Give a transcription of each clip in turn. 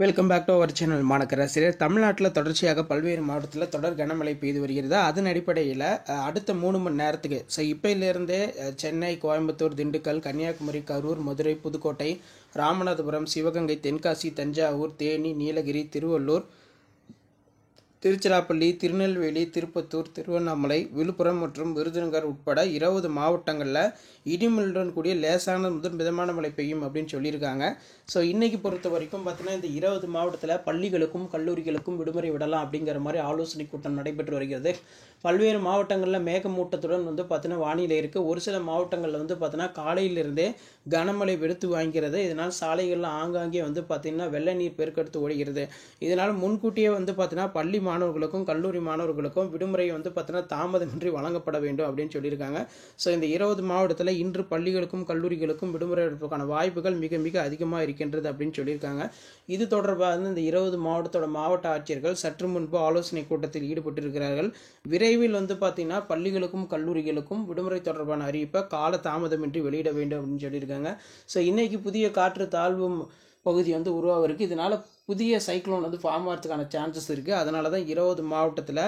Welcome back to our channel மாநகராசிரியர். தமிழ்நாட்டில் தொடர்ச்சியாக பல்வேறு மாவட்டத்தில் தொடர் கனமழை பெய்து வருகிறது. அதன் அடிப்படையில் அடுத்த 3 மணி நேரத்துக்கு இப்போலேருந்தே சென்னை, கோயம்புத்தூர், திண்டுக்கல், கன்னியாகுமரி, கரூர், மதுரை, புதுக்கோட்டை, ராமநாதபுரம், சிவகங்கை, தென்காசி, தஞ்சாவூர், தேனி, நீலகிரி, திருவள்ளூர், திருச்சிராப்பள்ளி, திருநெல்வேலி, திருப்பத்தூர், திருவண்ணாமலை, விழுப்புரம் மற்றும் விருதுநகர் உட்பட 20 மாவட்டங்களில் இடிமின்னலுடன் கூடிய லேசான முதல் மிதமான மழை பெய்யும் அப்படின்னு சொல்லியிருக்காங்க. ஸோ இன்றைக்கி பொறுத்த வரைக்கும் பார்த்தீங்கன்னா இந்த 20 மாவட்டத்தில் பள்ளிகளுக்கும் கல்லூரிகளுக்கும் விடுமுறை விடலாம் அப்படிங்கிற மாதிரி ஆலோசனை கூட்டம் நடைபெற்று வருகிறது. பல்வேறு மாவட்டங்களில் மேகமூட்டத்துடன் பார்த்தீங்கன்னா வானிலை இருக்குது. ஒரு சில மாவட்டங்களில் பார்த்தீங்கன்னா காலையிலிருந்தே கனமழை வெளுத்து வாங்கிறது. இதனால் சாலைகளில் ஆங்காங்கே பார்த்தீங்கன்னா வெள்ள நீர் பெருக்கெடுத்து ஓடுகிறது. இதனால் முன்கூட்டியே பார்த்தீங்கன்னா பள்ளி மாணவர்களுக்கும் கல்லூரி மாணவர்களுக்கும் விடுமுறை பார்த்தீங்கன்னா தாமதமின்றி வழங்கப்பட வேண்டும் அப்படின்னு சொல்லியிருக்காங்க. ஸோ இந்த 20 மாவட்டத்தில் இன்று பள்ளிகளுக்கும் கல்லூரிகளுக்கும் விடுமுறை எடுப்பதற்கான வாய்ப்புகள் மிக மிக அதிகமாக இருக்கின்றது அப்படின்னு சொல்லியிருக்காங்க. இது தொடர்பாக இந்த 20 மாவட்டத்தோட மாவட்ட ஆட்சியர்கள் சற்று முன்பு ஆலோசனை கூட்டத்தில் ஈடுபட்டிருக்கிறார்கள். விரைவில் பார்த்தீங்கன்னா பள்ளிகளுக்கும் கல்லூரிகளுக்கும் விடுமுறை தொடர்பான அறிவிப்பை கால தாமதமின்றி வெளியிட வேண்டும் அப்படின்னு சொல்லியிருக்காங்க. ஸோ இன்னைக்கு புதிய காற்று தாழ்வு பகுதி உருவாக இருக்குது. இதனால் புதிய சைக்ளோன் ஃபார்ம் ஆகிறதுக்கான சான்சஸ் இருக்குது. அதனால தான் 20 மாவட்டத்தில்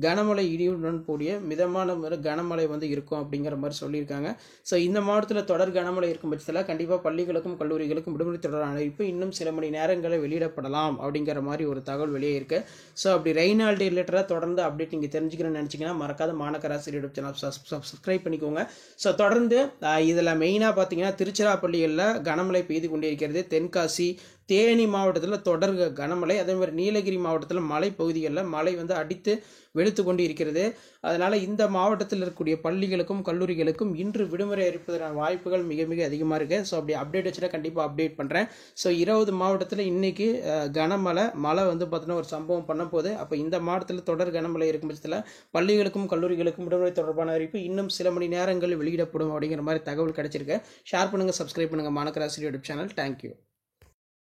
கனமழை இடியுடன் கூடிய மிதமான கனமழை இருக்கும் அப்படிங்கிற மாதிரி சொல்லியிருக்காங்க. ஸோ இந்த மாவட்டத்தில் தொடர் கனமழை இருக்கும் பட்சத்தில் கண்டிப்பாக பள்ளிகளுக்கும் கல்லூரிகளுக்கும் விடுமுறை தொடர் அறிவிப்பு இன்னும் சில மணி நேரங்களில் வெளியிடப்படலாம் அப்படிங்கிற மாதிரி ஒரு தகவல் வெளியே இருக்கு. ஸோ அப்படி ரெயின் ஆல்டே ரிலேட்டடாக தொடர்ந்து அப்டேட் நீங்கள் தெரிஞ்சுக்கணும்னு நினச்சிங்கன்னா மறக்காத மாநகராசி யூடியூப் சேனல் சப்ஸ்கிரைப் பண்ணிக்கோங்க. ஸோ தொடர்ந்து இதில் மெயினாக பார்த்தீங்கன்னா திருச்சிராப்பள்ளிகளில் கனமழை பெய்து கொண்டிருக்கிறது. தென்காசி, தேனி மாவட்டத்தில் தொடர் கனமழை, அதே மாதிரி நீலகிரி மாவட்டத்தில் மலை பகுதிகளில் மழை அடித்து வெளுத்து கொண்டு இருக்கிறது. அதனால் இந்த மாவட்டத்தில் இருக்கக்கூடிய பள்ளிகளுக்கும் கல்லூரிகளுக்கும் இன்று விடுமுறை அறிவிப்பதற்கான வாய்ப்புகள் மிக மிக அதிகமாக இருக்குது. ஸோ அப்படி அப்டேட் வச்சுன்னா கண்டிப்பாக அப்டேட் பண்ணுறேன். ஸோ 20 மாவட்டத்தில் இன்றைக்கி மழை பார்த்தீங்கன்னா ஒரு சம்பவம் பண்ண போது. அப்போ இந்த மாவட்டத்தில் தொடர் கனமழை இருக்கும் பட்சத்தில் பள்ளிகளுக்கும் கல்லூரிகளுக்கும் விடுமுறை தொடர்பான அறிவிப்பு இன்னும் சில மணி நேரங்களில் வெளியிடப்படும் அப்படிங்கிற மாதிரி தகவல் கிடைச்சிருக்கு. ஷேர் பண்ணுங்கள், சப்ஸ்கிரைப் பண்ணுங்கள் மாநகராசி யூடியூப் சேனல். தேங்க்யூ.